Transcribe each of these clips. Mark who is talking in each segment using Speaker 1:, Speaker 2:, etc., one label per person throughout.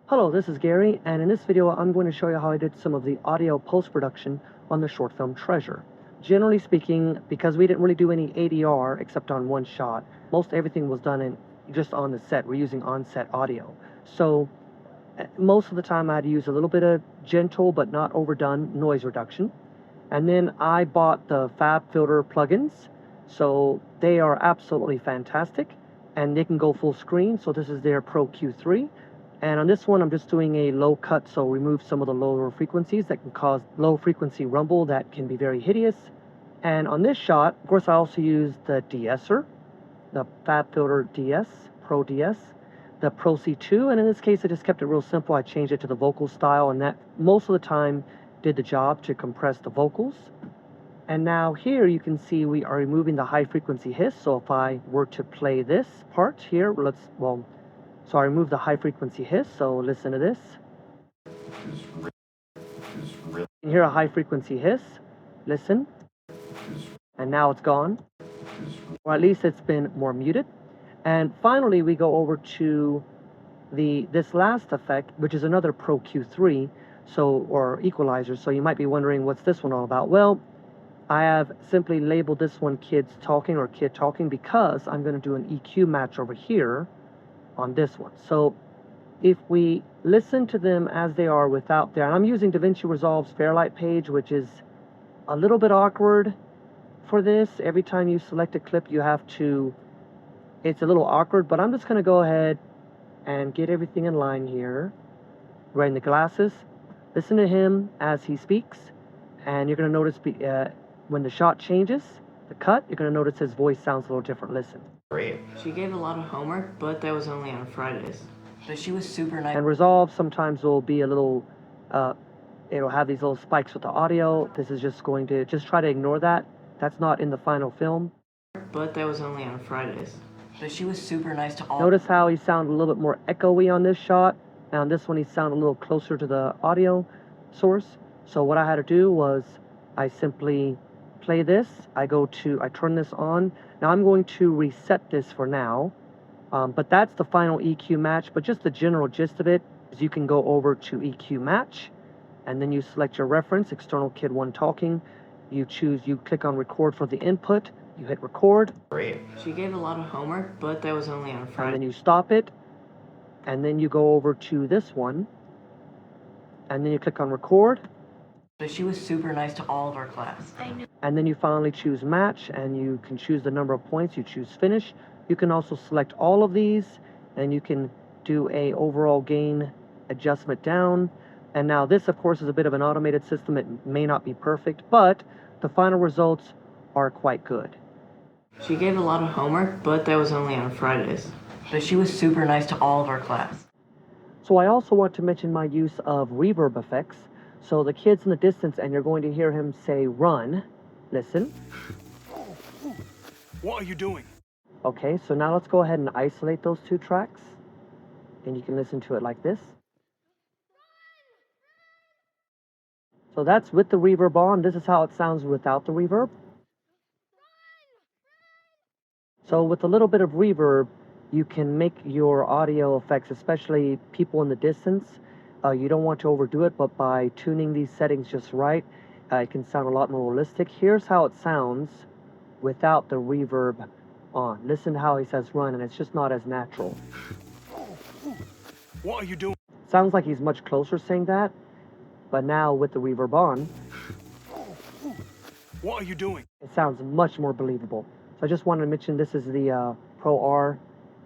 Speaker 1: Hello, this is Gary, and in this video I'm going to show you how I did some of the audio post-production on the short film Treasure. Generally speaking, because we didn't really do any ADR except on one shot, most everything was done just on the set. We're using on-set audio. So most of the time I had to use a little bit of gentle but not overdone noise reduction. And then I bought the FabFilter plugins. So they are absolutely fantastic and they can go full screen. So this is their Pro Q3. And on this one, I'm just doing a low cut, so remove some of the lower frequencies that can cause low frequency rumble that can be very hideous. And on this shot, of course, I also used the de-esser, the FabFilter DS, Pro DS, the Pro C2, and in this case, I just kept it real simple. I changed it to the vocal style, and that most of the time did the job to compress the vocals. And now here you can see we are removing the high frequency hiss. So if I were to play this part here, so I removed the high frequency hiss, so listen to this. You can hear a high frequency hiss, listen, and now it's gone, or at least it's been more muted. And finally we go over to this last effect, which is another Pro Q3, or equalizer. So you might be wondering, what's this one all about? Well, I have simply labeled this one kids talking or kid talking because I'm going to do an EQ match over here on this one. So if we listen to them as they are without and I'm using Davinci Resolve's Fairlight page, which is a little bit awkward for this. Every time you select a clip, you have to, it's a little awkward, but I'm just going to go ahead and get everything in line here. Wearing the glasses, listen to him as he speaks, and you're going to notice when the shot changes, the cut, you're going to notice his voice sounds a little different. Listen.
Speaker 2: Great. She gave a lot of homework, but that was only on Fridays. But she was super nice.
Speaker 1: And Resolve sometimes will be a little, it'll have these little spikes with the audio. This is just going to, try to ignore that. That's not in the final film.
Speaker 2: But that was only on Fridays. But she was super nice to all.
Speaker 1: Notice how he sounded a little bit more echoey on this shot. And on this one, he sounded a little closer to the audio source. So what I had to do was I simply play this. I turn this on. Now I'm going to reset this for now, but that's the final EQ match. But just the general gist of it is you can go over to EQ match, and then you select your reference, external kid 1 talking. You click on record for the input. You hit record.
Speaker 2: Great. She gave a lot of homework, but that was only on Friday.
Speaker 1: And then you stop it, and then you go over to this one, and then you click on record.
Speaker 2: But she was super nice to all of our class.
Speaker 3: I know.
Speaker 1: And then you finally choose match, and you can choose the number of points. You choose finish. You can also select all of these, and you can do a overall gain adjustment down. And now this, of course, is a bit of an automated system. It may not be perfect, but the final results are quite good.
Speaker 2: She gave a lot of homework, but that was only on Fridays. But she was super nice to all of our class.
Speaker 1: So I also want to mention my use of reverb effects. So the kid's in the distance, and you're going to hear him say, run. Listen.
Speaker 4: What are you doing?
Speaker 1: Okay, so now let's go ahead and isolate those 2 tracks. And you can listen to it like this. So that's with the reverb on. This is how it sounds without the reverb. So with a little bit of reverb, you can make your audio effects, especially people in the distance. You don't want to overdo it, but by tuning these settings just right, it can sound a lot more realistic. Here's how it sounds without the reverb on. Listen to how he says run, and it's just not as natural.
Speaker 4: What are you doing?
Speaker 1: Sounds like he's much closer saying that, but now with the reverb on,
Speaker 4: What are you doing?
Speaker 1: it sounds much more believable. So I just wanted to mention this is the Pro R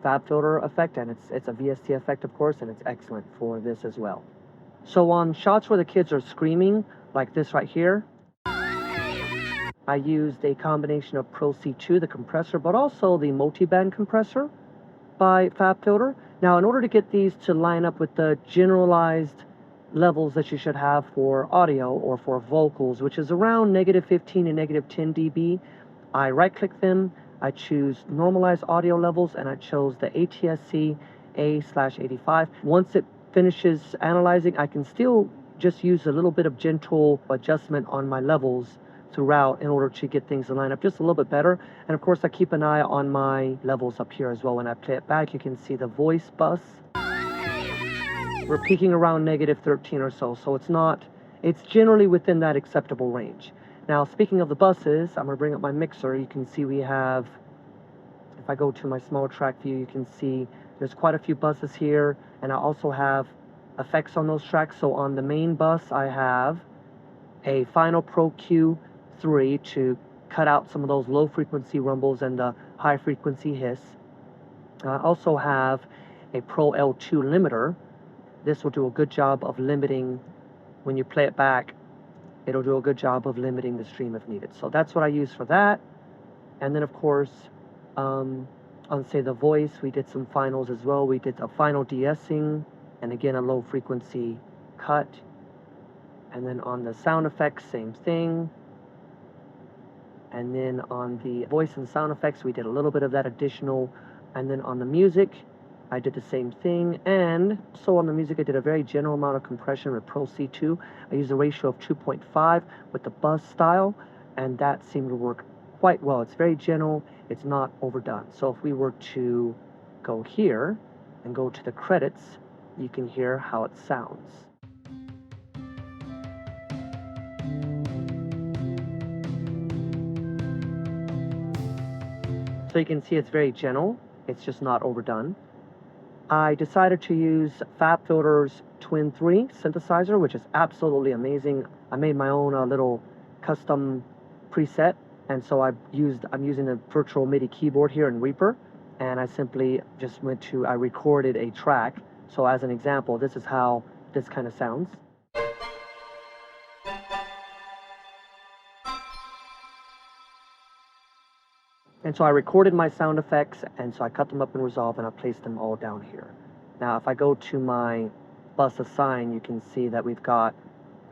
Speaker 1: FabFilter effect, and it's a VST effect, of course, and it's excellent for this as well. So on shots where the kids are screaming, like this right here, I used a combination of Pro C2, the compressor, but also the multi-band compressor by FabFilter. Now, in order to get these to line up with the generalized levels that you should have for audio or for vocals, which is around -15 and -10 dB, I right-click them, I choose normalized audio levels, and I chose the ATSC A/85. Once it finishes analyzing, I can still just use a little bit of gentle adjustment on my levels throughout in order to get things to line up just a little bit better. And of course, I keep an eye on my levels up here as well. When I play it back, you can see the voice bus. we're peaking around -13 or so. So it's generally within that acceptable range. Now, speaking of the buses, I'm going to bring up my mixer. You can see we have, if I go to my small track view, you can see there's quite a few buses here, and I also have effects on those tracks. So on the main bus, I have a Final Pro Q3 to cut out some of those low frequency rumbles and the high frequency hiss. I also have a Pro L2 limiter. This will do a good job of limiting, when you play it back, it'll do a good job of limiting the stream if needed. So that's what I use for that. And then of course, on say the voice, we did some finals as well. We did a final de-essing, and again a low frequency cut. And then on the sound effects, same thing. And then on the voice and sound effects, we did a little bit of that additional. And then on the music, I did the same thing. And so on the music, I did a very general amount of compression with Pro C2. I used a ratio of 2.5 with the buzz style, and that seemed to work quite well. It's very gentle, it's not overdone. So if we were to go here and go to the credits, you can hear how it sounds. So you can see it's very gentle, it's just not overdone. I decided to use FabFilter's Twin 3 synthesizer, which is absolutely amazing. I made my own little custom preset, and so I'm using the virtual MIDI keyboard here in Reaper, and I simply just I recorded a track. So as an example, this is how this kind of sounds. And so I recorded my sound effects, and so I cut them up in Resolve, and I placed them all down here. Now, if I go to my bus assign, you can see that we've got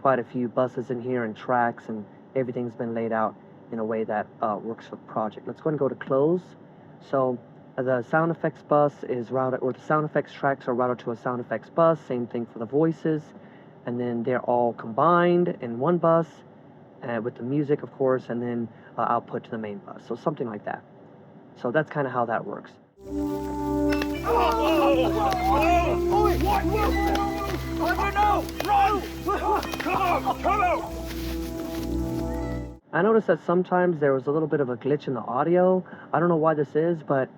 Speaker 1: quite a few buses in here and tracks, and everything's been laid out in a way that works for the project. Let's go and go to close. So the sound effects bus is routed, or the sound effects tracks are routed to a sound effects bus. Same thing for the voices, and then they're all combined in one bus with the music, of course, and then output to the main bus. So something like that. So that's kind of how that works. I noticed that sometimes there was a little bit of a glitch in the audio. I don't know why this is, but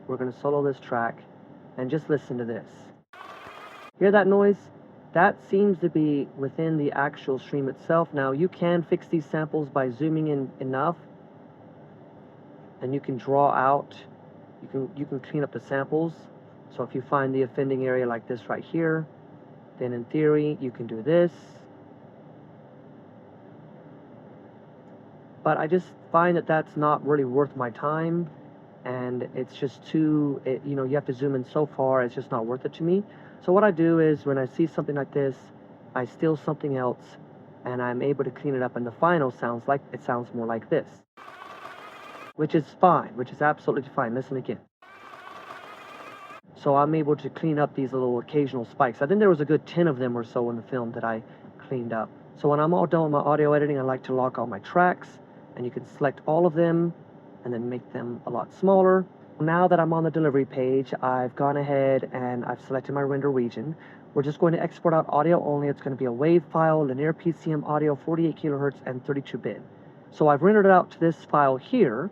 Speaker 1: we're going to solo this track and just listen to this. Hear that noise? That seems to be within the actual stream itself. Now, you can fix these samples by zooming in enough, and you can draw out, you can clean up the samples. So if you find the offending area like this right here, then in theory you can do this. But I just find that that's not really worth my time, and it's just too, you know, you have to zoom in so far, it's just not worth it to me. So what I do is when I see something like this, I steal something else, and I'm able to clean it up, and the final sounds more like this. Which is fine, which is absolutely fine. Listen again. So I'm able to clean up these little occasional spikes. I think there was a good 10 of them or so in the film that I cleaned up. So when I'm all done with my audio editing, I like to lock all my tracks, and you can select all of them and then make them a lot smaller. Now that I'm on the delivery page, I've gone ahead and I've selected my render region. We're just going to export out audio only. It's going to be a WAV file, linear PCM audio, 48 kilohertz and 32-bit. So I've rendered it out to this file here.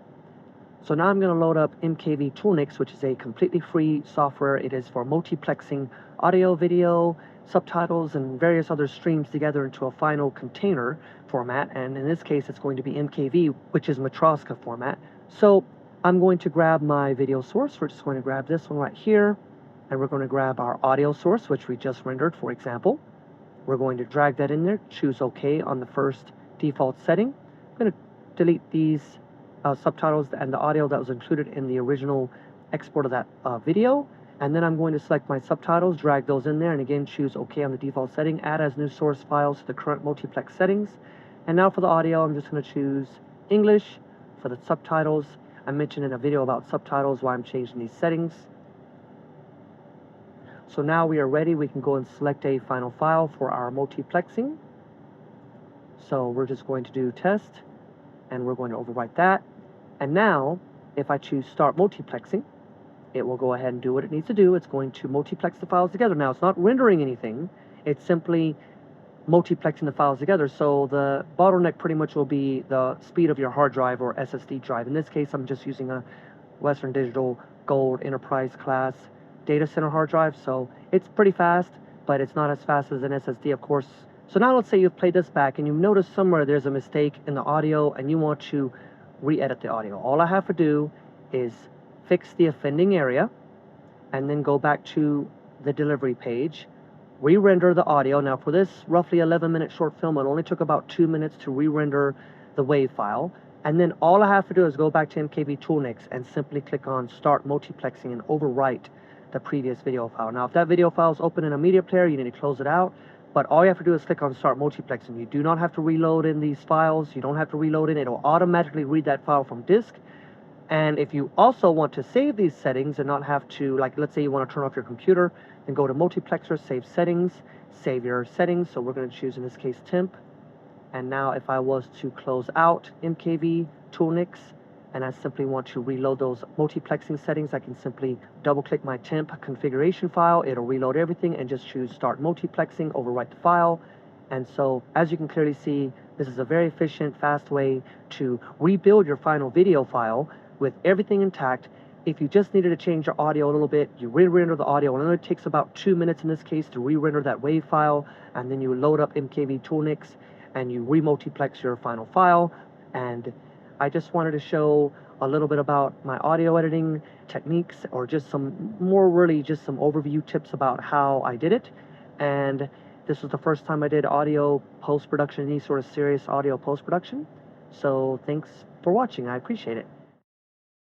Speaker 1: So now I'm going to load up MKV Toolnix, which is a completely free software. It is for multiplexing audio, video, subtitles, and various other streams together into a final container format. And in this case, it's going to be MKV, which is Matroska format. So I'm going to grab my video source. We're just going to grab this one right here. And we're going to grab our audio source, which we just rendered, for example. We're going to drag that in there, choose OK on the first default setting. I'm going to delete these subtitles and the audio that was included in the original export of that video, and then I'm going to select my subtitles, drag those in there, and again choose OK on the default setting, add as new source files to the current multiplex settings. And now for the audio, I'm just going to choose English. For the subtitles, I mentioned in a video about subtitles why I'm changing these settings. So now we are ready. We can go and select a final file for our multiplexing. So we're just going to do test, and we're going to overwrite that. And now, if I choose start multiplexing, it will go ahead and do what it needs to do. It's going to multiplex the files together. Now, it's not rendering anything. It's simply multiplexing the files together. So the bottleneck pretty much will be the speed of your hard drive or SSD drive. In this case, I'm just using a Western Digital Gold Enterprise class data center hard drive. So it's pretty fast, but it's not as fast as an SSD, of course. So now let's say you've played this back and you've noticed somewhere there's a mistake in the audio and you want to re-edit the audio. All I have to do is fix the offending area and then go back to the delivery page, re-render the audio. Now for this roughly 11-minute short film, it only took about 2 minutes to re-render the WAV file. And then all I have to do is go back to MKV Toolnix and simply click on Start Multiplexing and overwrite the previous video file. Now if that video file is open in a media player, you need to close it out. But all you have to do is click on Start Multiplexing. You do not have to reload in these files. You don't have to reload in. It'll automatically read that file from disk. And if you also want to save these settings and not have to, like let's say you want to turn off your computer, then go to Multiplexer, Save Settings, save your settings. So we're going to choose in this case temp. And now if I was to close out MKV Toolnix and I simply want to reload those multiplexing settings, I can simply double click my temp configuration file. It'll reload everything and just choose Start Multiplexing, overwrite the file. And so as you can clearly see, this is a very efficient, fast way to rebuild your final video file with everything intact. If you just needed to change your audio a little bit, you re-render the audio, and it only takes about 2 minutes in this case to re-render that WAV file, and then you load up MKV Toolnix and you re-multiplex your final file. And I just wanted to show a little bit about my audio editing techniques, or just some more really just some overview tips about how I did it. And this was the first time I did audio post-production, any sort of serious audio post-production. So thanks for watching. I appreciate it.